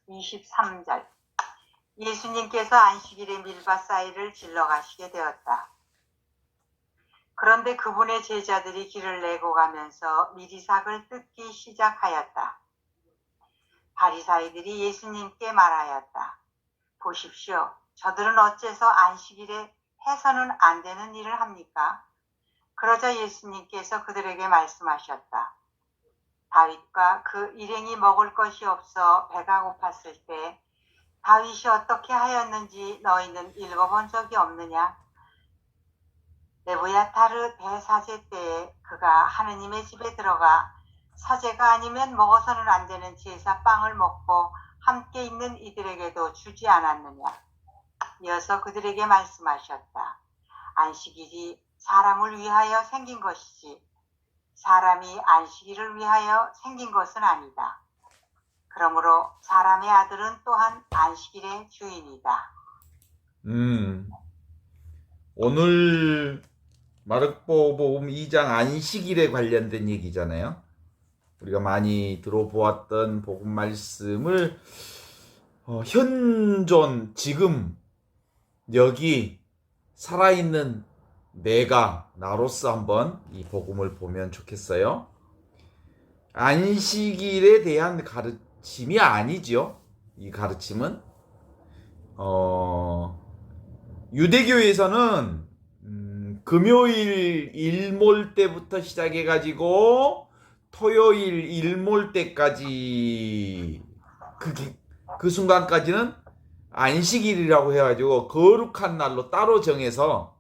23절. 예수님께서 안식일에 밀밭 사이를 질러 가시게 되었다. 그런데 그분의 제자들이 길을 내고 가면서 미리삭을 뜯기 시작하였다. 바리사이들이 예수님께 말하였다. 보십시오. 저들은 어째서 안식일에 해서는 안 되는 일을 합니까? 그러자 예수님께서 그들에게 말씀하셨다. 다윗과 그 일행이 먹을 것이 없어 배가 고팠을 때 다윗이 어떻게 하였는지 너희는 읽어본 적이 없느냐? 에브야타르 대사제 때에 그가 하느님의 집에 들어가 사제가 아니면 먹어서는 안 되는 제사빵을 먹고 함께 있는 이들에게도 주지 않았느냐? 이어서 그들에게 말씀하셨다. 안식일이 사람을 위하여 생긴 것이지 사람이 안식일을 위하여 생긴 것은 아니다. 그러므로 사람의 아들은 또한 안식일의 주인이다. 오늘 마르코복음 2장 안식일에 관련된 얘기잖아요. 우리가 많이 들어보았던 복음 말씀을 현존 지금 여기 살아있는 내가 나로서 한번 이 복음을 보면 좋겠어요. 안식일에 대한 가르침이 아니죠. 이 가르침은 유대교에서는 금요일 일몰 때부터 시작해가지고 토요일 일몰 때까지 그 순간까지는 안식일이라고 해가지고 거룩한 날로 따로 정해서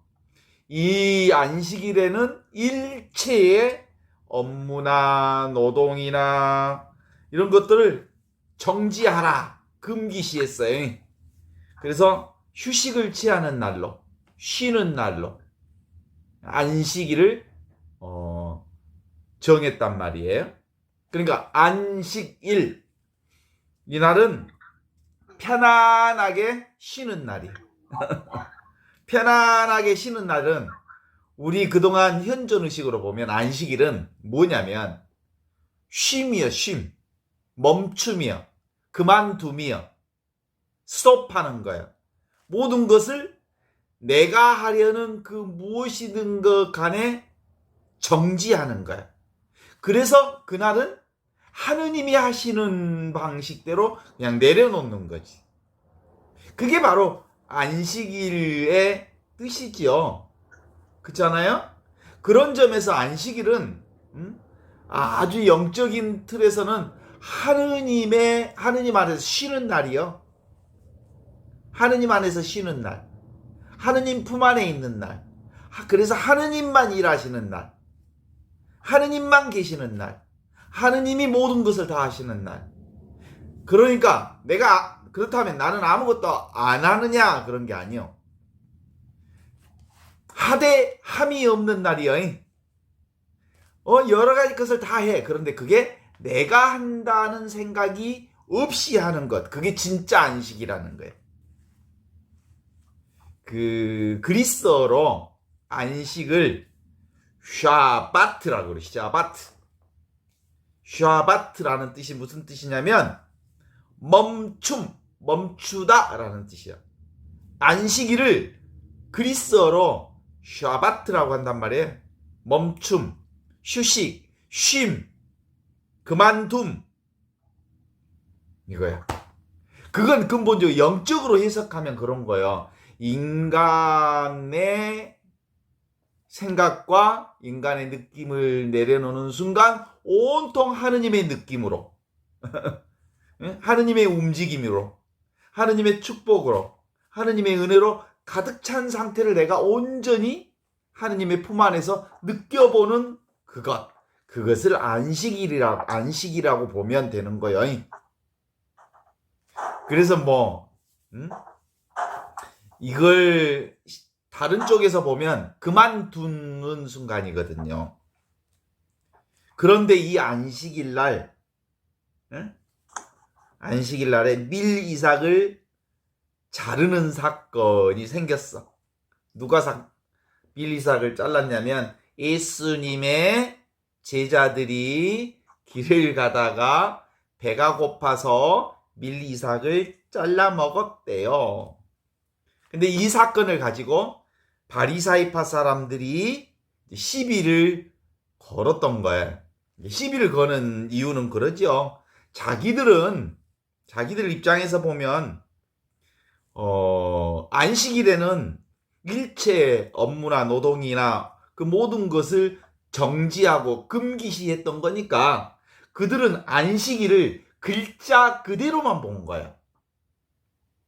이 안식일에는 일체의 업무나 노동이나 이런 것들을 정지하라 금기시했어요. 그래서 휴식을 취하는 날로 쉬는 날로 안식일을 정했단 말이에요. 그러니까 안식일 이 날은 편안하게 쉬는 날이에요. 편안하게 쉬는 날은 우리 그동안 현존의식으로 보면 안식일은 뭐냐면 쉼이요. 쉼. 멈춤이요. 그만둠이요. 스톱하는 거예요. 모든 것을 내가 하려는 그 무엇이든 것 간에 정지하는 거예요. 그래서 그날은 하느님이 하시는 방식대로 그냥 내려놓는 거지. 그게 바로 안식일의 뜻이지요. 그렇잖아요? 그런 점에서 안식일은 아주 영적인 틀에서는 하느님 안에서 쉬는 날이요. 하느님 안에서 쉬는 날. 하느님 품 안에 있는 날. 그래서 하느님만 일하시는 날. 하느님만 계시는 날. 하느님이 모든 것을 다 하시는 날. 그러니까 내가 그렇다면 나는 아무것도 안 하느냐 그런 게 아니요. 하되 함이 없는 날이요. 여러 가지 것을 다 해. 그런데 그게 내가 한다는 생각이 없이 하는 것. 그게 진짜 안식이라는 거예요. 그리스어로 안식을 샤바트라고 그래요. 샤바트. 샤바트라는 뜻이 무슨 뜻이냐면 멈추다라는 뜻이야. 안식일을 그리스어로 샤바트라고 한단 말이에요. 멈춤, 휴식, 쉼, 그만둠 이거야. 그건 근본적으로 영적으로 해석하면 그런 거예요. 인간의 생각과 인간의 느낌을 내려놓는 순간 온통 하느님의 느낌으로 하느님의 움직임으로 하느님의 축복으로 하느님의 은혜로 가득 찬 상태를 내가 온전히 하느님의 품 안에서 느껴보는 그것을 안식이라고 보면 되는 거예요. 그래서 이걸 다른 쪽에서 보면 그만두는 순간이거든요. 그런데 이 안식일날에 밀 이삭을 자르는 사건이 생겼어. 누가 밀 이삭을 잘랐냐면 예수님의 제자들이 길을 가다가 배가 고파서 밀리 이삭을 잘라 먹었대요. 근데 이 사건을 가지고 바리사이파 사람들이 시비를 걸었던 거예요. 시비를 거는 이유는 그러죠. 자기들 입장에서 보면 안식일에는 일체 업무나 노동이나 그 모든 것을 정지하고 금기시했던 거니까 그들은 안식일을 글자 그대로만 본 거예요.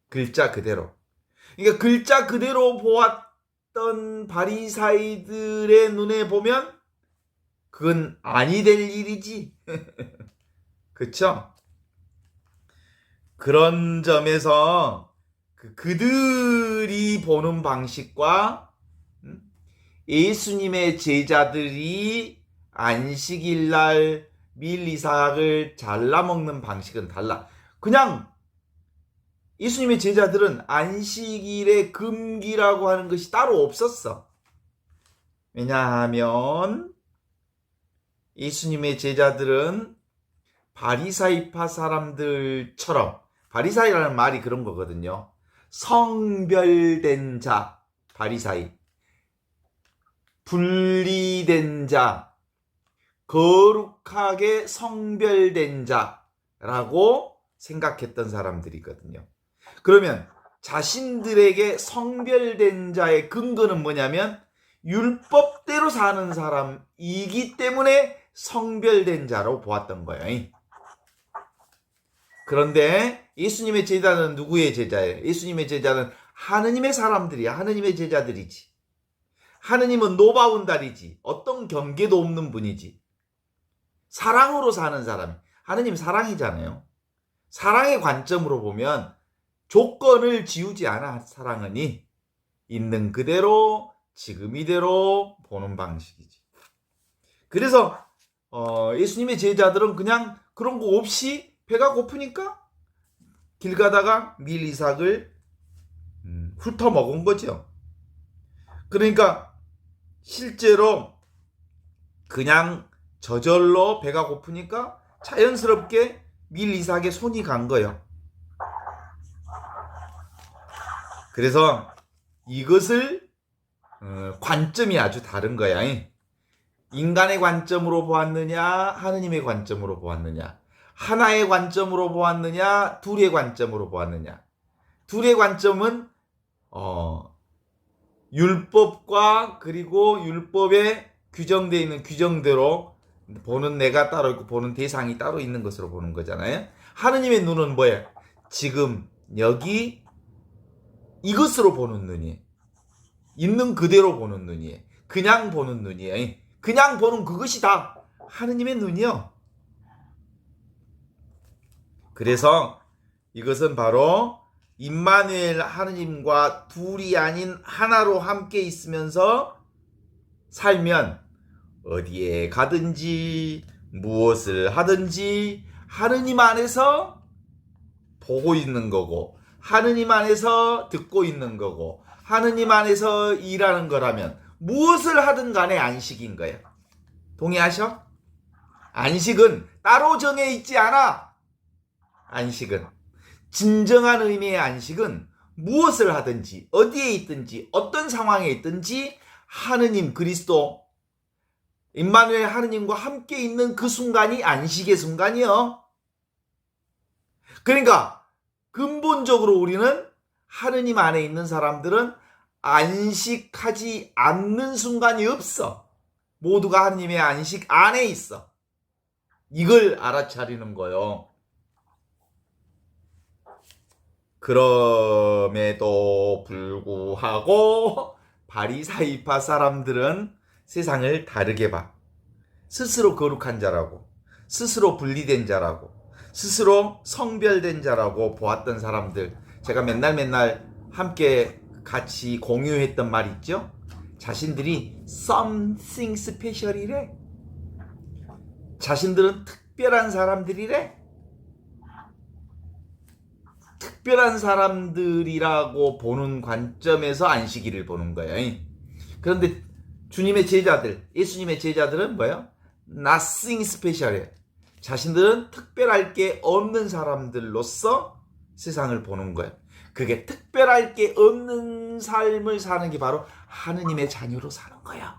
글자 그대로. 그러니까 글자 그대로 보았던 바리사이들의 눈에 보면 그건 아니 될 일이지. 그쵸? 그런 점에서 그들이 보는 방식과 예수님의 제자들이 안식일날 밀 이삭을 잘라먹는 방식은 달라. 그냥 예수님의 제자들은 안식일의 금기라고 하는 것이 따로 없었어. 왜냐하면 예수님의 제자들은 바리사이파 사람들처럼, 바리사이라는 말이 그런 거거든요. 성별된 자, 바리사이. 분리된 자, 거룩하게 성별된 자라고 생각했던 사람들이거든요. 그러면 자신들에게 성별된 자의 근거는 뭐냐면 율법대로 사는 사람이기 때문에 성별된 자로 보았던 거예요. 그런데 예수님의 제자는 누구의 제자예요? 예수님의 제자는 하느님의 사람들이야. 하느님의 제자들이지. 하느님은 노바운달이지. 어떤 경계도 없는 분이지. 사랑으로 사는 사람. 하느님 사랑이잖아요. 사랑의 관점으로 보면 조건을 지우지 않아. 사랑은 있는 그대로 지금 이대로 보는 방식이지. 그래서 예수님의 제자들은 그냥 그런 거 없이 배가 고프니까 길 가다가 밀 이삭을 훑어 먹은 거죠. 그러니까 실제로 그냥 저절로 배가 고프니까 자연스럽게 밀 이삭에 손이 간 거예요. 그래서 이것을 관점이 아주 다른 거야. 인간의 관점으로 보았느냐, 하느님의 관점으로 보았느냐, 하나의 관점으로 보았느냐, 둘의 관점으로 보았느냐. 둘의 관점은 율법과 그리고 율법에 규정되어 있는 규정대로 보는 내가 따로 있고 보는 대상이 따로 있는 것으로 보는 거잖아요. 하느님의 눈은 뭐예요? 지금 여기 이것으로 보는 눈이에요. 있는 그대로 보는 눈이에요. 그냥 보는 눈이에요. 그냥 보는 그것이 다 하느님의 눈이요. 그래서 이것은 바로 임마누엘 하느님과 둘이 아닌 하나로 함께 있으면서 살면 어디에 가든지 무엇을 하든지 하느님 안에서 보고 있는 거고 하느님 안에서 듣고 있는 거고 하느님 안에서 일하는 거라면 무엇을 하든 간에 안식인 거예요. 동의하셔? 안식은 따로 정해 있지 않아. 안식은 진정한 의미의 안식은 무엇을 하든지 어디에 있든지 어떤 상황에 있든지 하느님 그리스도 임마누엘 하느님과 함께 있는 그 순간이 안식의 순간이요. 그러니까 근본적으로 우리는 하느님 안에 있는 사람들은 안식하지 않는 순간이 없어. 모두가 하느님의 안식 안에 있어. 이걸 알아차리는 거요. 그럼에도 불구하고 바리사이파 사람들은 세상을 다르게 봐. 스스로 거룩한 자라고, 스스로 분리된 자라고, 스스로 성별된 자라고 보았던 사람들. 제가 맨날 함께 같이 공유했던 말 있죠? 자신들이 something special이래. 자신들은 특별한 사람들이래. 특별한 사람들이라고 보는 관점에서 안식일을 보는 거예요. 그런데 주님의 제자들, 예수님의 제자들은 뭐예요? Nothing special이에요. 자신들은 특별할 게 없는 사람들로서 세상을 보는 거예요. 그게 특별할 게 없는 삶을 사는 게 바로 하느님의 자녀로 사는 거예요.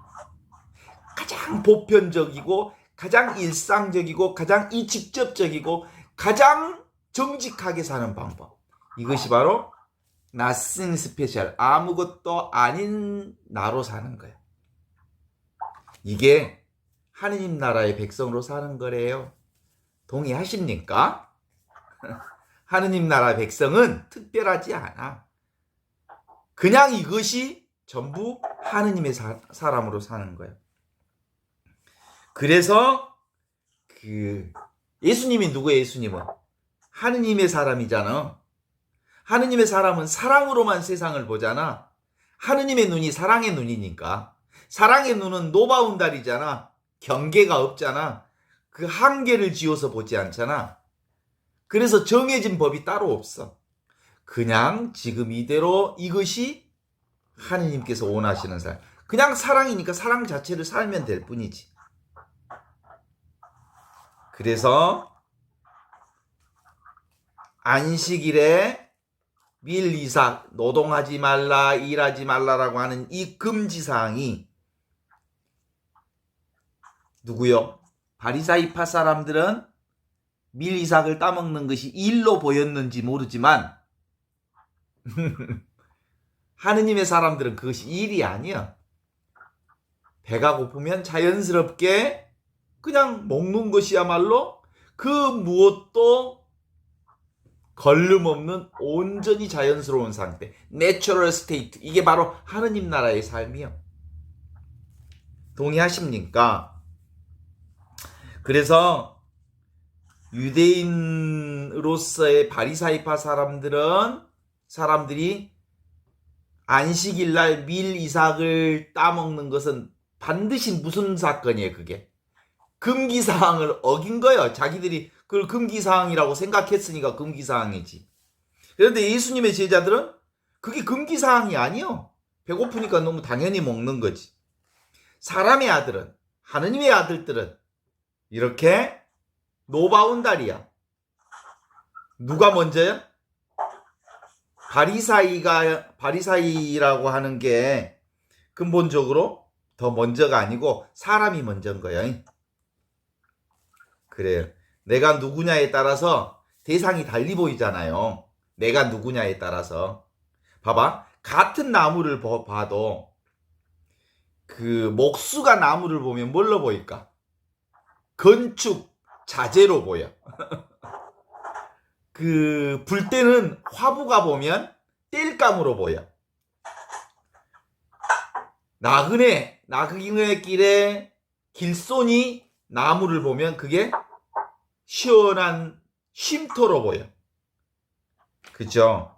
가장 보편적이고 가장 일상적이고 가장 직접적이고 가장 정직하게 사는 방법. 이것이 바로 nothing special, 아무것도 아닌 나로 사는 거예요. 이게 하느님 나라의 백성으로 사는 거래요. 동의하십니까? 하느님 나라 백성은 특별하지 않아. 그냥 이것이 전부 하느님의 사람으로 사는 거예요. 그래서 예수님이 누구예요? 예수님은 하느님의 사람이잖아. 하느님의 사람은 사랑으로만 세상을 보잖아. 하느님의 눈이 사랑의 눈이니까. 사랑의 눈은 노바운달이잖아. 경계가 없잖아. 그 한계를 지어서 보지 않잖아. 그래서 정해진 법이 따로 없어. 그냥 지금 이대로 이것이 하느님께서 원하시는 삶. 그냥 사랑이니까 사랑 자체를 살면 될 뿐이지. 그래서 안식일에 밀이삭, 노동하지 말라, 일하지 말라라고 하는 이 금지사항이 누구요? 바리사이파 사람들은 밀이삭을 따먹는 것이 일로 보였는지 모르지만 하느님의 사람들은 그것이 일이 아니야. 배가 고프면 자연스럽게 그냥 먹는 것이야말로 그 무엇도 걸림없는 온전히 자연스러운 상태, 내추럴 스테이트. 이게 바로 하느님 나라의 삶이요. 동의하십니까? 그래서 유대인으로서의 바리사이파 사람들이 안식일날 밀이삭을 따먹는 것은 반드시 무슨 사건이에요? 그게 금기사항을 어긴 거예요. 자기들이 그걸 금기사항이라고 생각했으니까 금기사항이지. 그런데 예수님의 제자들은 그게 금기사항이 아니요. 배고프니까 너무 당연히 먹는 거지. 사람의 아들은, 하느님의 아들들은 이렇게 노바운달이야. 누가 먼저요? 바리사이라고 하는 게 근본적으로 더 먼저가 아니고 사람이 먼저인 거예요. 그래요. 내가 누구냐에 따라서 대상이 달리 보이잖아요. 내가 누구냐에 따라서. 봐봐. 같은 나무를 봐도 그 목수가 나무를 보면 뭘로 보일까? 건축 자재로 보여. 그 불 때는 화부가 보면 땔감으로 보여. 나그네 길에 길손이 나무를 보면 그게 시원한 쉼터로 보여. 그죠?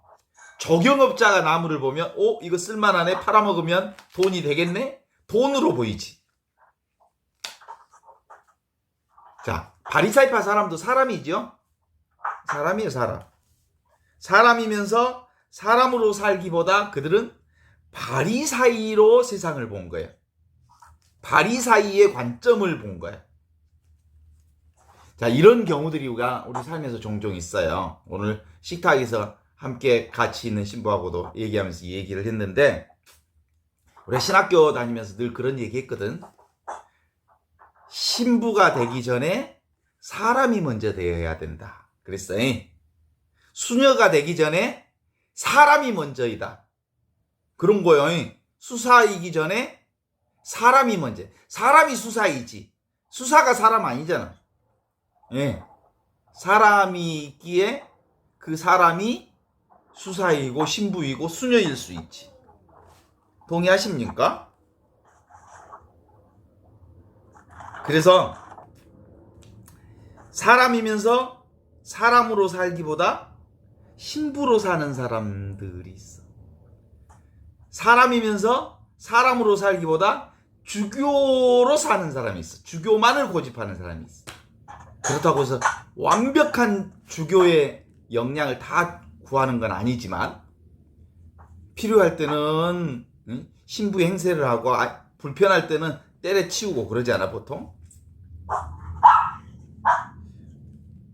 조경업자가 나무를 보면 이거 쓸만하네, 팔아먹으면 돈이 되겠네? 돈으로 보이지. 자, 바리사이파 사람도 사람이죠? 사람이에요, 사람. 사람이면서 사람으로 살기보다 그들은 바리사이로 세상을 본 거예요. 바리사이의 관점을 본 거예요. 자, 이런 경우들이 우리 삶에서 종종 있어요. 오늘 식탁에서 함께 같이 있는 신부하고도 얘기하면서 이 얘기를 했는데, 우리 신학교 다니면서 늘 그런 얘기 했거든. 신부가 되기 전에 사람이 먼저 되어야 된다. 그랬어요. 수녀가 되기 전에 사람이 먼저이다. 그런 거요. 수사이기 전에 사람이 먼저. 사람이 수사이지. 수사가 사람 아니잖아. 예. 사람이 있기에 그 사람이 수사이고 신부이고 수녀일 수 있지. 동의하십니까? 그래서 사람이면서 사람으로 살기보다 신부로 사는 사람들이 있어. 사람이면서 사람으로 살기보다 주교로 사는 사람이 있어. 주교만을 고집하는 사람이 있어. 그렇다고 해서 완벽한 주교의 역량을 다 구하는 건 아니지만 필요할 때는 신부 행세를 하고 불편할 때는 때려치우고 그러지 않아 보통?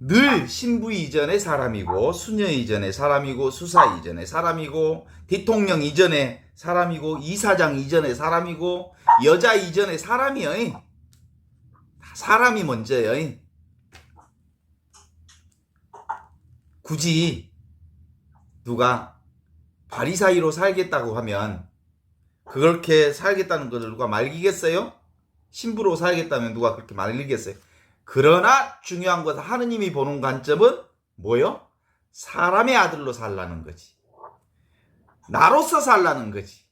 늘 신부 이전의 사람이고 수녀 이전의 사람이고 수사 이전의 사람이고 대통령 이전의 사람이고 이사장 이전의 사람이고 여자 이전의 사람이요. 사람이 먼저요. 굳이 누가 바리사이로 살겠다고 하면 그렇게 살겠다는 것을 누가 말리겠어요? 신부로 살겠다면 누가 그렇게 말리겠어요? 그러나 중요한 것은 하느님이 보는 관점은 뭐요? 사람의 아들로 살라는 거지. 나로서 살라는 거지.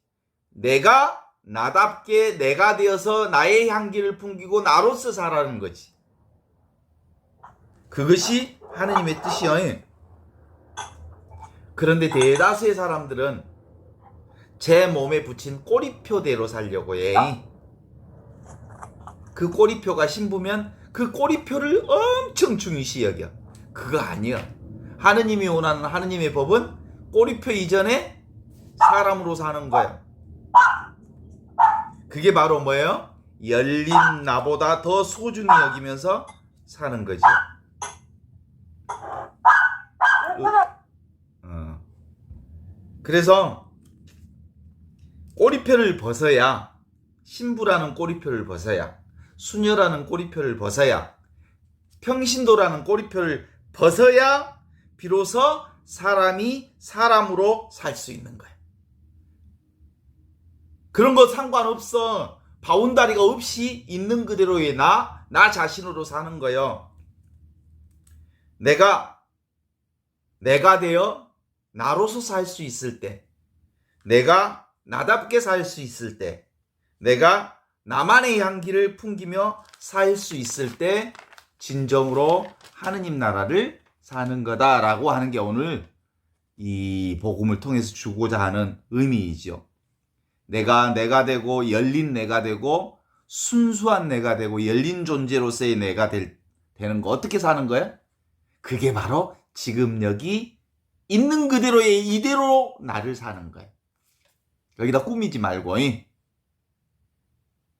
내가 나답게 내가 되어서 나의 향기를 풍기고 나로서 살라는 거지. 그것이 하느님의 뜻이요. 그런데 대다수의 사람들은 제 몸에 붙인 꼬리표대로 살려고 해. 그 꼬리표가 신부면 그 꼬리표를 엄청 중요시 여겨. 그거 아니야. 하느님이 원하는 하느님의 법은 꼬리표 이전에 사람으로 사는 거야. 그게 바로 뭐예요? 열린 나보다 더 소중히 여기면서 사는 거지. 그래서 꼬리표를 벗어야, 신부라는 꼬리표를 벗어야, 수녀라는 꼬리표를 벗어야, 평신도라는 꼬리표를 벗어야 비로소 사람이 사람으로 살 수 있는 거야. 그런 거 상관없어. 바운다리가 없이 있는 그대로의 나 자신으로 사는 거요. 내가 되어 나로서 살 수 있을 때, 내가 나답게 살 수 있을 때, 내가 나만의 향기를 풍기며 살 수 있을 때 진정으로 하느님 나라를 사는 거다라고 하는 게 오늘 이 복음을 통해서 주고자 하는 의미이죠. 내가 되고 열린 내가 되고 순수한 내가 되고 열린 존재로서의 내가 되는 거 어떻게 사는 거야? 그게 바로 지금 여기 있는 그대로의 이대로 나를 사는 거야. 여기다 꾸미지 말고,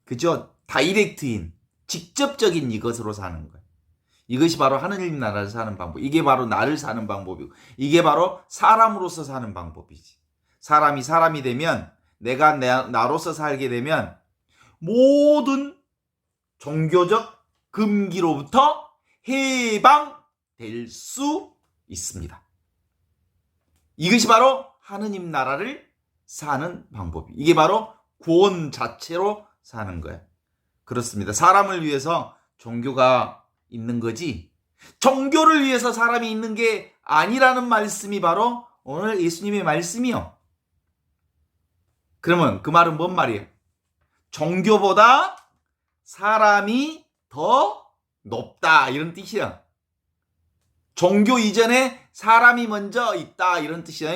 그죠? 다이렉트인 직접적인 이것으로 사는 거야. 이것이 바로 하느님 나라를 사는 방법. 이게 바로 나를 사는 방법이고, 이게 바로 사람으로서 사는 방법이지. 사람이 되면, 내가 나로서 살게 되면 모든 종교적 금기로부터 해방될 수 있습니다. 이것이 바로 하느님 나라를 사는 방법이. 이게 바로 구원 자체로 사는 거예요. 그렇습니다. 사람을 위해서 종교가 있는 거지, 종교를 위해서 사람이 있는 게 아니라는 말씀이 바로 오늘 예수님의 말씀이요. 그러면 그 말은 뭔 말이에요? 종교보다 사람이 더 높다 이런 뜻이야. 종교 이전에 사람이 먼저 있다 이런 뜻이야.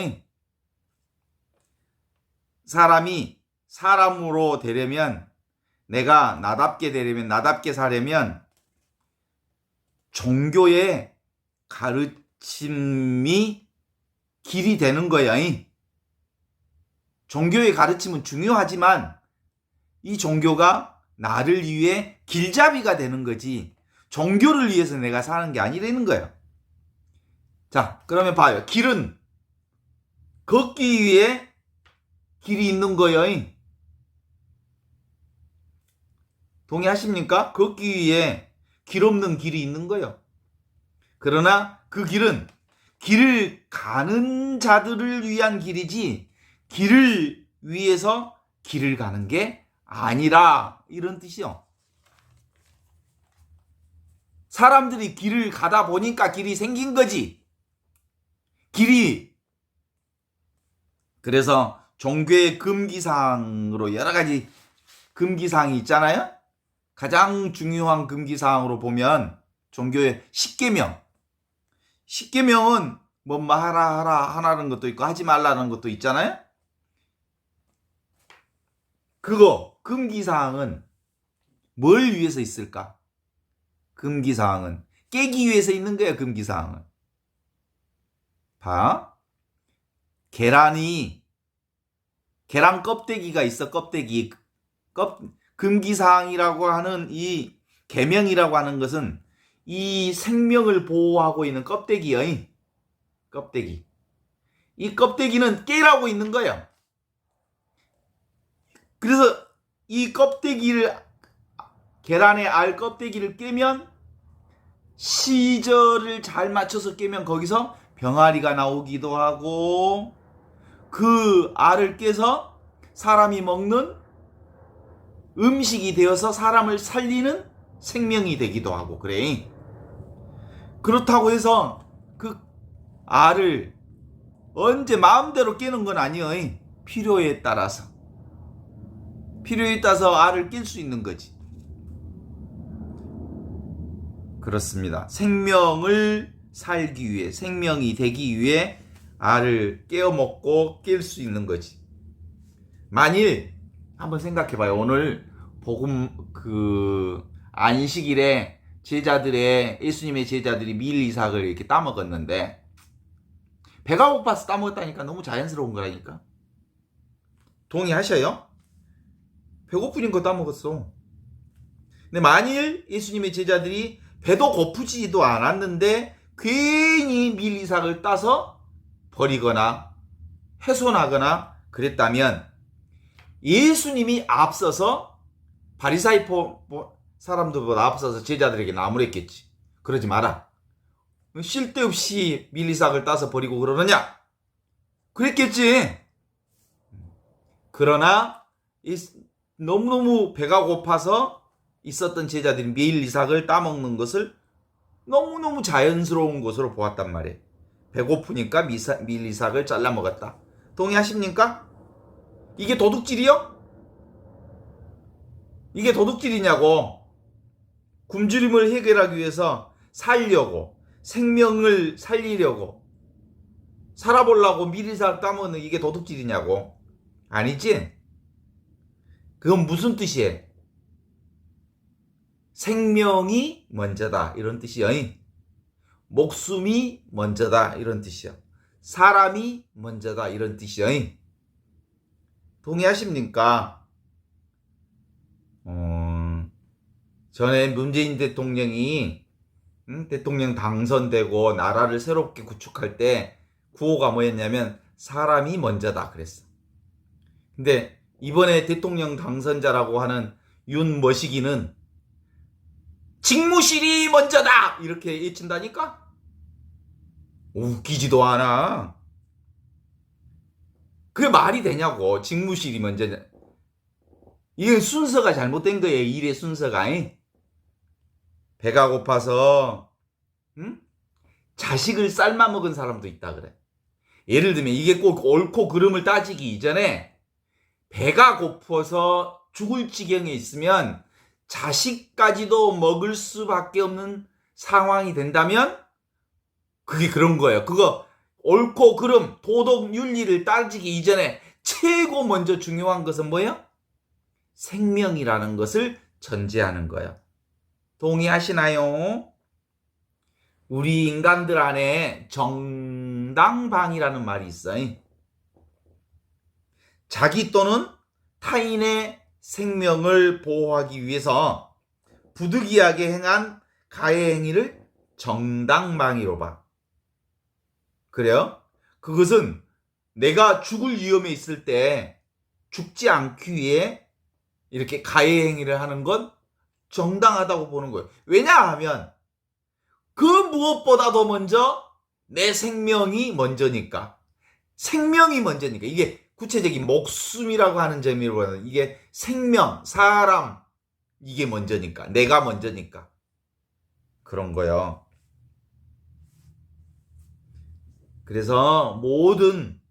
사람이 사람으로 되려면, 내가 나답게 되려면, 나답게 사려면 종교의 가르침이 길이 되는 거야. 종교의 가르침은 중요하지만 이 종교가 나를 위해 길잡이가 되는 거지 종교를 위해서 내가 사는 게 아니라는 거예요. 자, 그러면 봐요. 길은 걷기 위해 길이 있는 거예요. 동의하십니까? 걷기 위해 길 없는 길이 있는 거예요. 그러나 그 길은 길을 가는 자들을 위한 길이지 길을 위해서 길을 가는 게 아니라 이런 뜻이요. 사람들이 길을 가다 보니까 길이 생긴 거지. 그래서 종교의 금기사항으로 여러 가지 금기사항이 있잖아요. 가장 중요한 금기사항으로 보면 종교의 10계명. 10계명은 뭐 하라 하라는 것도 있고 하지 말라는 것도 있잖아요. 그거 금기사항은 뭘 위해서 있을까? 금기사항은 깨기 위해서 있는 거야. 금기사항은 봐. 계란 껍데기가 있어. 껍데기 금기사항이라고 하는 이 계명이라고 하는 것은 이 생명을 보호하고 있는 껍데기요. 껍데기. 이 껍데기는 깨라고 있는 거예요. 그래서 이 껍데기를, 계란의 알 껍데기를 깨면, 시절을 잘 맞춰서 깨면 거기서 병아리가 나오기도 하고, 그 알을 깨서 사람이 먹는 음식이 되어서 사람을 살리는 생명이 되기도 하고 그래. 그렇다고 해서 그 알을 언제 마음대로 깨는 건 아니여. 필요에 따라서 알을 깰 수 있는 거지. 그렇습니다. 생명을 살기 위해, 생명이 되기 위해 알을 깨어 먹고 깰 수 있는 거지. 만일 한번 생각해봐요. 오늘 복음 안식일에 예수님의 제자들이 밀 이삭을 이렇게 따먹었는데, 배가 고파서 따먹었다니까. 너무 자연스러운 거라니까. 동의하셔요? 배고프니까 따먹었어. 근데 만일 예수님의 제자들이 배도 고프지도 않았는데 괜히 밀 이삭을 따서 버리거나 훼손하거나 그랬다면, 예수님이 앞서서 바리사이 사람들보다 앞서서 제자들에게 나무랬겠지. 그러지 마라. 쓸데없이 밀 이삭을 따서 버리고 그러느냐? 그랬겠지. 그러나 너무너무 배가 고파서 있었던 제자들이 밀 이삭을 따먹는 것을 너무너무 자연스러운 것으로 보았단 말이에요. 배고프니까 밀 이삭을 잘라 먹었다. 동의하십니까? 이게 도둑질이요? 이게 도둑질이냐고. 굶주림을 해결하기 위해서 살려고, 생명을 살리려고, 살아보려고 밀 이삭 따먹는 이게 도둑질이냐고. 아니지? 그건 무슨 뜻이에요? 생명이 먼저다 이런 뜻이요. 목숨이 먼저다 이런 뜻이요. 사람이 먼저다 이런 뜻이요. 동의하십니까? 전에 문재인 대통령이 대통령 당선되고 나라를 새롭게 구축할 때 구호가 뭐였냐면 사람이 먼저다 그랬어. 근데 이번에 대통령 당선자라고 하는 윤머시기는 직무실이 먼저다 이렇게 외친다니까? 웃기지도 않아. 그게 말이 되냐고. 직무실이 먼저냐. 이게 순서가 잘못된 거예요. 일의 순서가. 배가 고파서 자식을 삶아 먹은 사람도 있다 그래. 예를 들면 이게 꼭 옳고 그름을 따지기 이전에 배가 고파서 죽을 지경에 있으면 자식까지도 먹을 수밖에 없는 상황이 된다면 그게 그런 거예요. 그거 옳고 그름, 도덕, 윤리를 따지기 이전에 최고 먼저 중요한 것은 뭐예요? 생명이라는 것을 전제하는 거예요. 동의하시나요? 우리 인간들 안에 정당방위라는 말이 있어요. 자기 또는 타인의 생명을 보호하기 위해서 부득이하게 행한 가해 행위를 정당방위로 봐. 그래요? 그것은 내가 죽을 위험에 있을 때 죽지 않기 위해 이렇게 가해 행위를 하는 건 정당하다고 보는 거예요. 왜냐하면 그 무엇보다도 먼저 내 생명이 먼저니까. 생명이 먼저니까. 이게 구체적인 목숨이라고 하는 점으로는 이게 생명, 사람, 이게 먼저니까. 내가 먼저니까. 그런 거요. 그래서 모든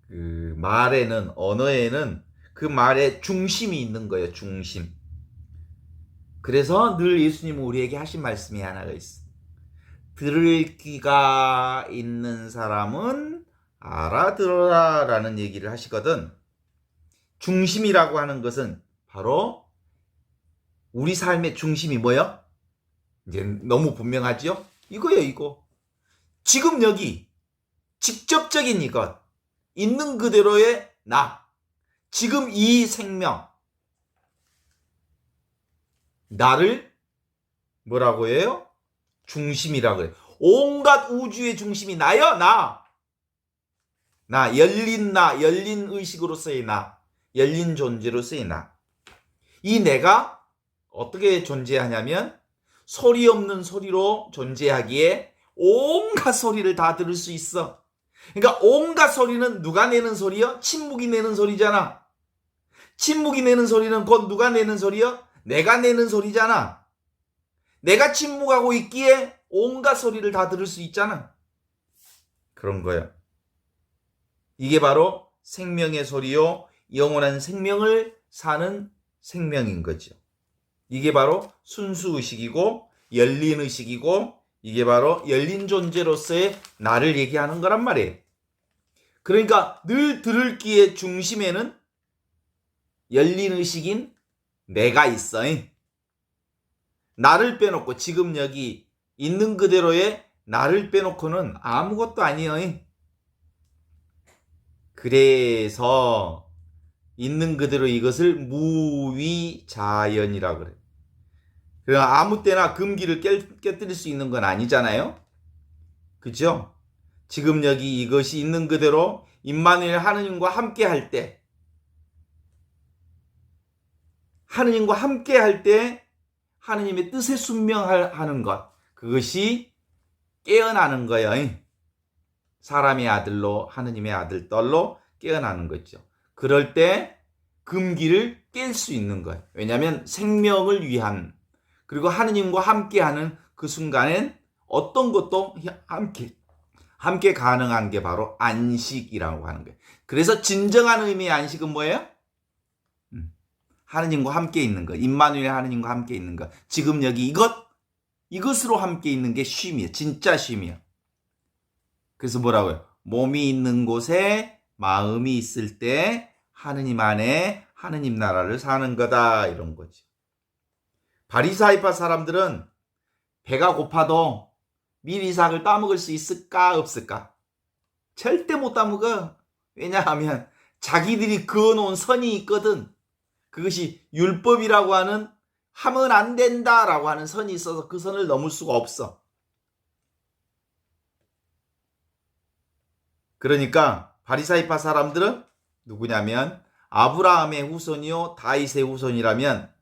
그 말에는, 언어에는 그 말에 중심이 있는 거예요. 중심. 그래서 늘 예수님은 우리에게 하신 말씀이 하나가 있어. 들을 귀가 있는 사람은 알아들어라 라는 얘기를 하시거든. 중심이라고 하는 것은 바로 우리 삶의 중심이 뭐예요? 이제 너무 분명하죠? 이거예요, 이거. 지금 여기 직접적인 이것, 있는 그대로의 나, 지금 이 생명, 나를 뭐라고 해요? 중심이라 그래. 온갖 우주의 중심이 나요, 나. 나, 열린 의식으로서의 나, 열린 존재로서의 나. 이 내가 어떻게 존재하냐면 소리 없는 소리로 존재하기에 온갖 소리를 다 들을 수 있어. 그러니까 온갖 소리는 누가 내는 소리요? 침묵이 내는 소리잖아. 침묵이 내는 소리는 곧 누가 내는 소리요? 내가 내는 소리잖아. 내가 침묵하고 있기에 온갖 소리를 다 들을 수 있잖아. 그런 거예요. 이게 바로 생명의 소리요, 영원한 생명을 사는 생명인 거죠. 이게 바로 순수의식이고 열린 의식이고 이게 바로 열린 존재로서의 나를 얘기하는 거란 말이에요. 그러니까 늘 들을 귀의 중심에는 열린 의식인 내가 있어. 나를 빼놓고 지금 여기 있는 그대로의 나를 빼놓고는 아무것도 아니에요. 그래서 있는 그대로 이것을 무위자연이라 그래. 그러니까 아무 때나 금기를 깨뜨릴 수 있는 건 아니잖아요. 그죠? 지금 여기 이것이 있는 그대로 임마누엘 하느님과 함께 할 때, 하느님과 함께 할 때 하느님의 뜻에 순명하는 것, 그것이 깨어나는 거예요. 사람의 아들로 하느님의 아들 떨로 깨어나는 거죠. 그럴 때 금기를 깰 수 있는 거예요. 왜냐하면 생명을 위한 그리고 하느님과 함께하는 그 순간엔 어떤 것도 함께 가능한 게 바로 안식이라고 하는 거예요. 그래서 진정한 의미의 안식은 뭐예요? 하느님과 함께 있는 것, 임마누엘 하느님과 함께 있는 것. 지금 여기 이것으로 함께 있는 게 쉼이에요. 진짜 쉼이에요. 그래서 뭐라고요? 몸이 있는 곳에 마음이 있을 때 하느님 안에 하느님 나라를 사는 거다, 이런 거죠. 바리사이파 사람들은 배가 고파도 밀이삭을 따먹을 수 있을까 없을까? 절대 못 따먹어. 왜냐하면 자기들이 그어놓은 선이 있거든. 그것이 율법이라고 하는 하면 안 된다라고 하는 선이 있어서 그 선을 넘을 수가 없어. 그러니까 바리사이파 사람들은 누구냐면 아브라함의 후손이요 다윗의 후손이라면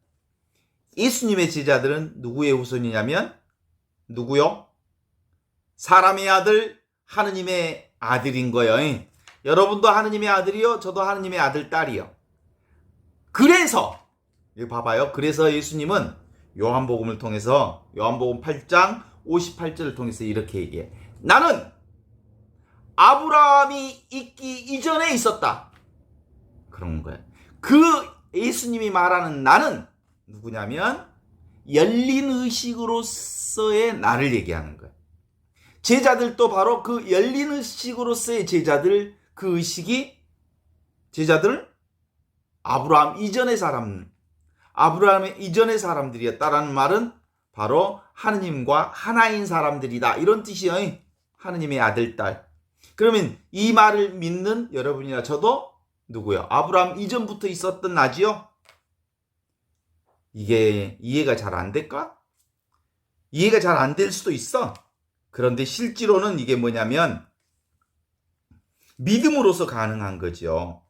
예수님의 제자들은 누구의 후손이냐면 누구요? 사람의 아들, 하느님의 아들인 거예요. 여러분도 하느님의 아들이요, 저도 하느님의 아들, 딸이요. 그래서 여기 봐봐요. 그래서 예수님은 요한복음을 통해서 요한복음 8장 58절을 통해서 이렇게 얘기해. 나는 아브라함이 있기 이전에 있었다. 그런 거예요. 그 예수님이 말하는 나는 누구냐면 열린 의식으로서의 나를 얘기하는 거예요. 제자들도 바로 그 열린 의식으로서의 제자들, 그 의식이 제자들 아브라함 이전의 사람들이었다라는 말은 바로 하느님과 하나인 사람들이다, 이런 뜻이에요. 하느님의 아들, 딸. 그러면 이 말을 믿는 여러분이나 저도 누구요? 아브라함 이전부터 있었던 나지요? 이게 이해가 잘 안 될까? 이해가 잘 안 될 수도 있어. 그런데 실제로는 이게 뭐냐면 믿음으로서 가능한 거죠.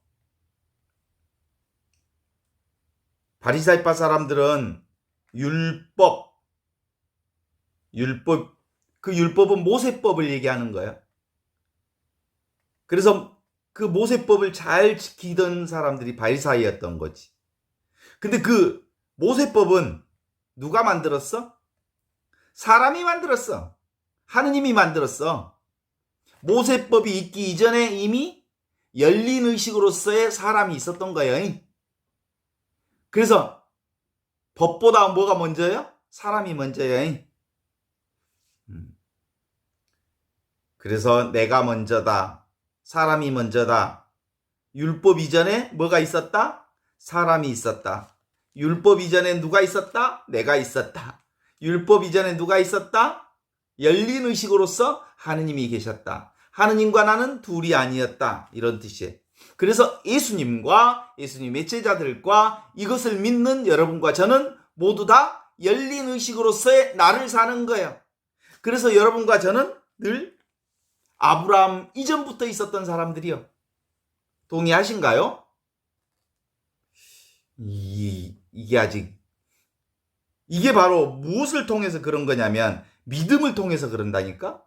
바리사이파 사람들은 그 율법은 모세법을 얘기하는 거예요. 그래서 그 모세법을 잘 지키던 사람들이 바리사이였던 거지. 근데 그 모세법은 누가 만들었어? 사람이 만들었어. 하느님이 만들었어. 모세법이 있기 이전에 이미 열린 의식으로서의 사람이 있었던 거예요. 그래서 법보다 뭐가 먼저예요? 사람이 먼저예요. 그래서 내가 먼저다, 사람이 먼저다. 율법 이전에 뭐가 있었다? 사람이 있었다. 율법 이전에 누가 있었다? 내가 있었다. 율법 이전에 누가 있었다? 열린 의식으로서 하느님이 계셨다. 하느님과 나는 둘이 아니었다, 이런 뜻이에요. 그래서 예수님과 예수님의 제자들과 이것을 믿는 여러분과 저는 모두 다 열린 의식으로서의 나를 사는 거예요. 그래서 여러분과 저는 늘 아브라함 이전부터 있었던 사람들이요. 동의하신가요? 이게 바로 무엇을 통해서 그런 거냐면 믿음을 통해서 그런다니까?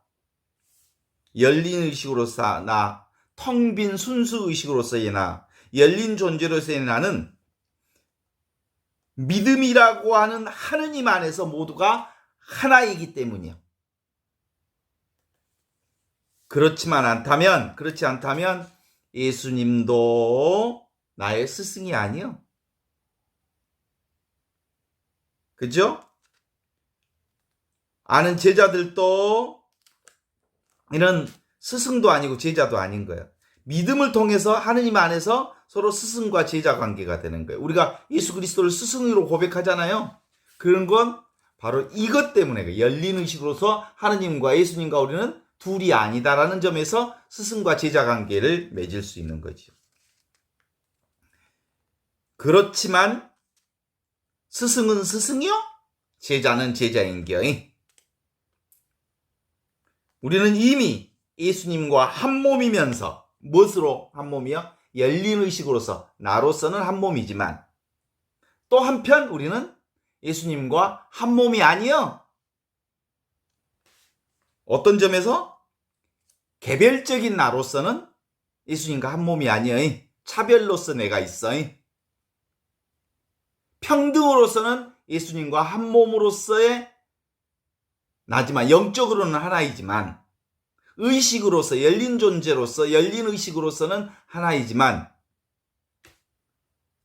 열린 의식으로서 나, 텅 빈 순수 의식으로서의 나, 열린 존재로서의 나는 믿음이라고 하는 하느님 안에서 모두가 하나이기 때문이요. 그렇지 않다면 예수님도 나의 스승이 아니요. 그죠? 아는 제자들도 이런 스승도 아니고 제자도 아닌 거예요. 믿음을 통해서 하느님 안에서 서로 스승과 제자 관계가 되는 거예요. 우리가 예수 그리스도를 스승으로 고백하잖아요. 그런 건 바로 이것 때문에 열린 의식으로서 하느님과 예수님과 우리는 둘이 아니다라는 점에서 스승과 제자 관계를 맺을 수 있는 거죠. 그렇지만 스승은 스승이요, 제자는 제자인겨. 우리는 이미 예수님과 한 몸이면서 무엇으로 한 몸이요? 열린 의식으로서 나로서는 한 몸이지만 또 한편 우리는 예수님과 한 몸이 아니요. 어떤 점에서 개별적인 나로서는 예수님과 한 몸이 아니요. 차별로서 내가 있어. 평등으로서는 예수님과 한 몸으로서의 나지만 영적으로는 하나이지만 의식으로서 열린 존재로서 열린 의식으로서는 하나이지만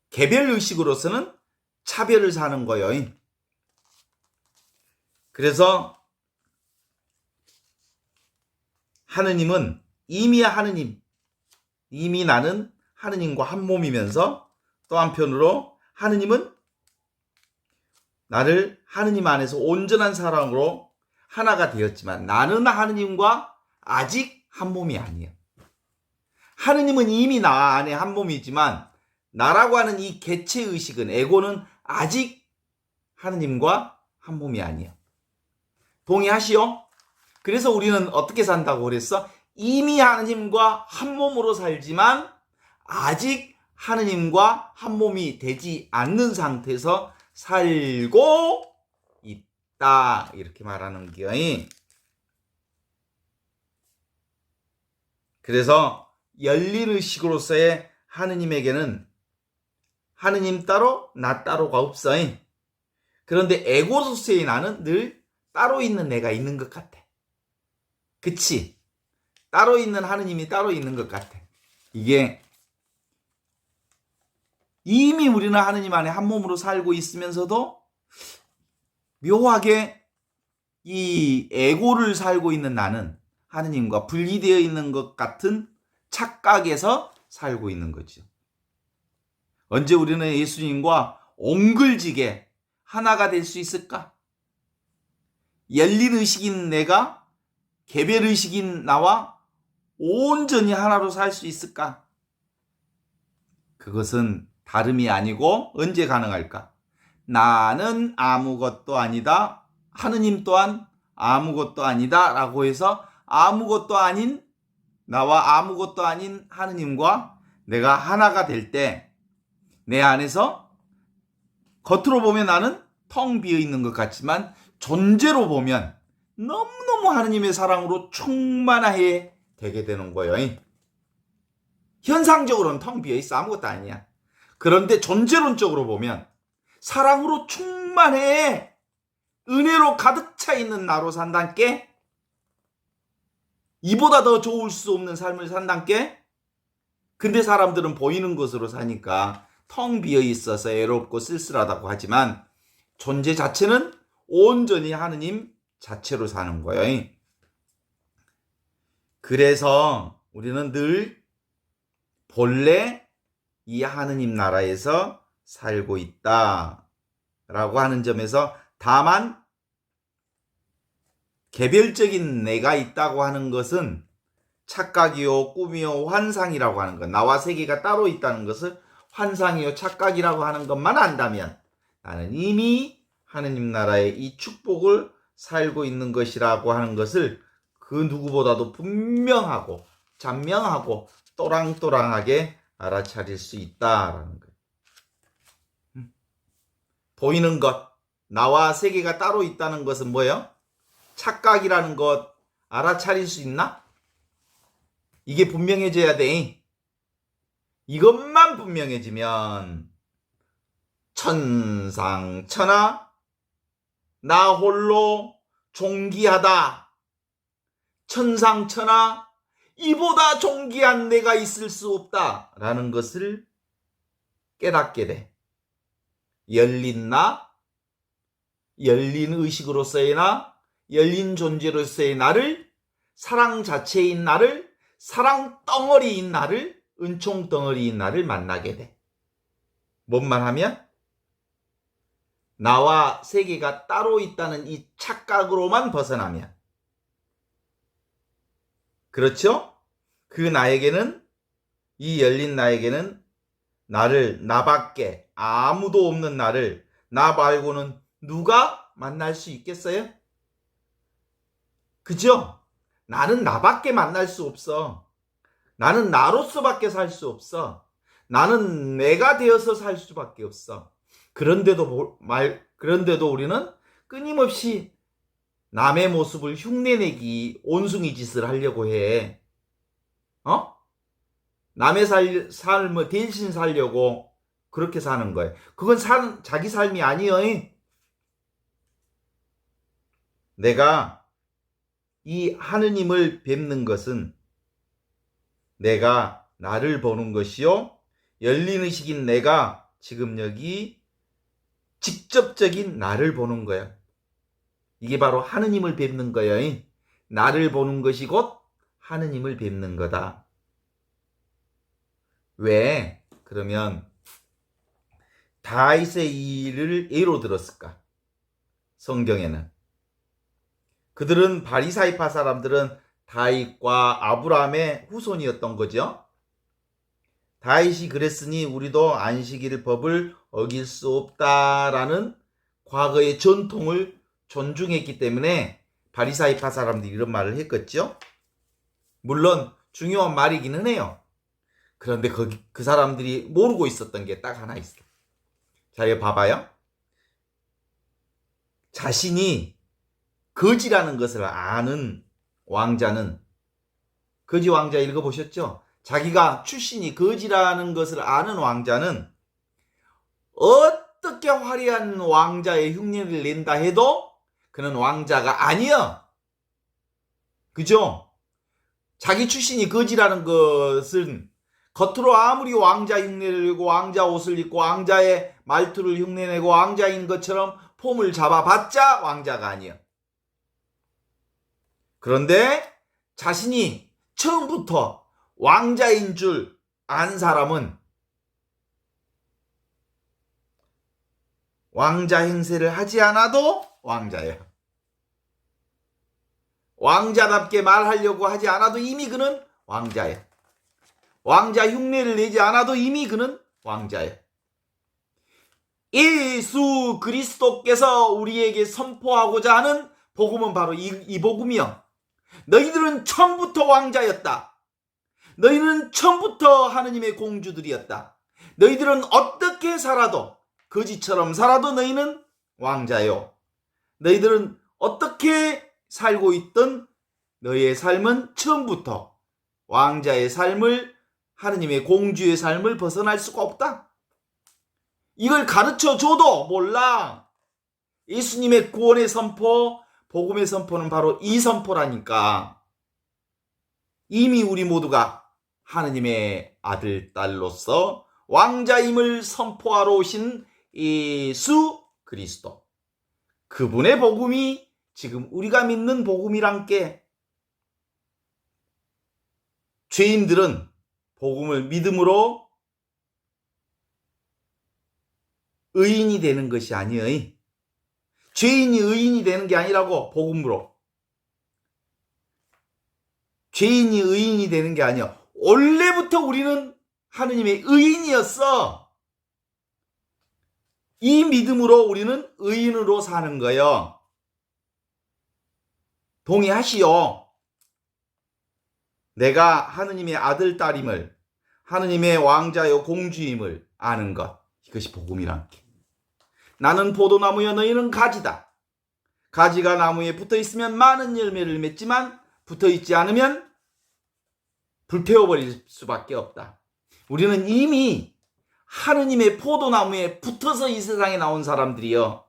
개별 의식으로서는 차별을 사는 거예요. 그래서 하느님은 이미 나는 하느님과 한 몸이면서 또 한편으로 하느님은 나를 하느님 안에서 온전한 사랑으로 하나가 되었지만 나는 하느님과 아직 한 몸이 아니에요. 하느님은 이미 나 안에 한 몸이지만 나라고 하는 이 개체의식은 에고는 아직 하느님과 한 몸이 아니에요. 동의하시오? 그래서 우리는 어떻게 산다고 그랬어? 이미 하느님과 한 몸으로 살지만 아직 하느님과 한 몸이 되지 않는 상태에서 살고 있다. 이렇게 말하는 거예요. 그래서 열린 의식으로서의 하느님에게는 하느님 따로 나 따로가 없어요. 그런데 에고로서의 나는 늘 따로 있는 내가 있는 것 같아. 그치? 따로 있는 하느님이 따로 있는 것 같아. 이게 이미 우리는 하느님 안에 한 몸으로 살고 있으면서도 묘하게 이 에고를 살고 있는 나는 하느님과 분리되어 있는 것 같은 착각에서 살고 있는 거죠. 언제 우리는 예수님과 옹글지게 하나가 될 수 있을까? 열린 의식인 내가 개별 의식인 나와 온전히 하나로 살 수 있을까? 그것은 다름이 아니고 언제 가능할까? 나는 아무것도 아니다. 하느님 또한 아무것도 아니다. 라고 해서 아무것도 아닌 나와 아무것도 아닌 하느님과 내가 하나가 될 때 내 안에서 겉으로 보면 나는 텅 비어 있는 것 같지만 존재로 보면 너무너무 하느님의 사랑으로 충만하게 되게 되는 거예요. 현상적으로는 텅 비어 있어. 아무것도 아니야. 그런데 존재론적으로 보면 사랑으로 충만해. 은혜로 가득 차 있는 나로 산단께 이보다 더 좋을 수 없는 삶을 산단께. 근데 사람들은 보이는 것으로 사니까 텅 비어 있어서 애롭고 쓸쓸하다고 하지만 존재 자체는 온전히 하느님 자체로 사는 거예요. 그래서 우리는 늘 본래 이 하느님 나라에서 살고 있다 라고 하는 점에서 다만 개별적인 내가 있다고 하는 것은 착각이요 꿈이요 환상이라고 하는 것, 나와 세계가 따로 있다는 것을 환상이요 착각이라고 하는 것만 안다면 나는 이미 하느님 나라의 이 축복을 살고 있는 것이라고 하는 것을 그 누구보다도 분명하고 잔명하고 또랑또랑하게 알아차릴 수 있다라는 거예요. 보이는 것, 나와 세계가 따로 있다는 것은 뭐예요? 착각이라는 것 알아차릴 수 있나? 이게 분명해져야 돼. 이것만 분명해지면 천상천하 나 홀로 존귀하다. 천상천하 이보다 존귀한 내가 있을 수 없다 라는 것을 깨닫게 돼. 열린 나, 열린 의식으로서의 나, 열린 존재로서의 나를, 사랑 자체인 나를, 사랑 덩어리인 나를, 은총 덩어리인 나를 만나게 돼. 뭔만 하면? 나와 세계가 따로 있다는 이 착각으로만 벗어나면. 그렇죠? 그 나에게는, 이 열린 나에게는 나를, 나밖에 아무도 없는 나를 나 말고는 누가 만날 수 있겠어요? 그죠? 나는 나밖에 만날 수 없어. 나는 나로서밖에 살 수 없어. 나는 내가 되어서 살 수밖에 없어. 그런데도 우리는 끊임없이 남의 모습을 흉내내기 온숭이 짓을 하려고 해. 남의 삶을 대신 살려고 그렇게 사는 거예요. 그건 자기 삶이 아니에요. 내가 이 하느님을 뵙는 것은 내가 나를 보는 것이요. 열린 의식인 내가 지금 여기 직접적인 나를 보는 거야. 이게 바로 하느님을 뵙는 거예요. 나를 보는 것이 곧 하느님을 뵙는 거다. 왜? 그러면 다윗의 일을 예로 들었을까? 성경에는. 그들은 바리사이파 사람들은 다윗과 아브라함의 후손이었던 거죠. 다윗이 그랬으니 우리도 안식일 법을 어길 수 없다라는 과거의 전통을 존중했기 때문에 바리사이파 사람들이 이런 말을 했겠죠. 물론 중요한 말이기는 해요. 그런데 그 사람들이 모르고 있었던 게 딱 하나 있어. 자, 이거 봐봐요. 자신이 거지라는 것을 아는 왕자는, 거지 왕자 읽어보셨죠? 자기가 출신이 거지라는 것을 아는 왕자는 어떻게 화려한 왕자의 흉내를 낸다 해도 그는 왕자가 아니야. 그죠? 자기 출신이 거지라는 것은 겉으로 아무리 왕자 흉내를 내고 왕자 옷을 입고 왕자의 말투를 흉내내고 왕자인 것처럼 폼을 잡아봤자 왕자가 아니야. 그런데 자신이 처음부터 왕자인 줄 안 사람은 왕자 행세를 하지 않아도 왕자예요. 왕자답게 말하려고 하지 않아도 이미 그는 왕자예요. 왕자 흉내를 내지 않아도 이미 그는 왕자예요. 예수 그리스도께서 우리에게 선포하고자 하는 복음은 바로 이 복음이요. 너희들은 처음부터 왕자였다. 너희는 처음부터 하느님의 공주들이었다. 너희들은 어떻게 살아도, 거지처럼 살아도 너희는 왕자요. 너희들은 어떻게 살고 있던 너희의 삶은 처음부터 왕자의 삶을, 하느님의 공주의 삶을 벗어날 수가 없다. 이걸 가르쳐줘도 몰라. 예수님의 구원의 선포, 복음의 선포는 바로 이 선포라니까. 이미 우리 모두가 하느님의 아들, 딸로서 왕자임을 선포하러 오신 예수 그리스도. 그분의 복음이 지금 우리가 믿는 복음이란 게, 죄인들은 복음을 믿음으로 의인이 되는 것이 아니에요. 죄인이 의인이 되는 게 아니라고, 복음으로. 죄인이 의인이 되는 게 아니야. 원래부터 우리는 하느님의 의인이었어. 이 믿음으로 우리는 의인으로 사는 거예요. 동의하시오. 내가 하느님의 아들, 딸임을, 하느님의 왕자요 공주임을 아는 것. 이것이 복음이란 게. 나는 포도나무여 너희는 가지다. 가지가 나무에 붙어있으면 많은 열매를 맺지만 붙어있지 않으면 불태워버릴 수밖에 없다. 우리는 이미 하느님의 포도나무에 붙어서 이 세상에 나온 사람들이요.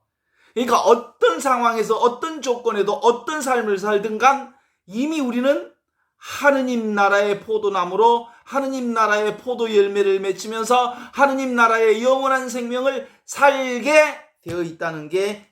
그러니까 어떤 상황에서 어떤 조건에도 어떤 삶을 살든 간 이미 우리는 하느님 나라의 포도나무로 하느님 나라의 포도 열매를 맺히면서 하느님 나라의 영원한 생명을 살게 되어 있다는 게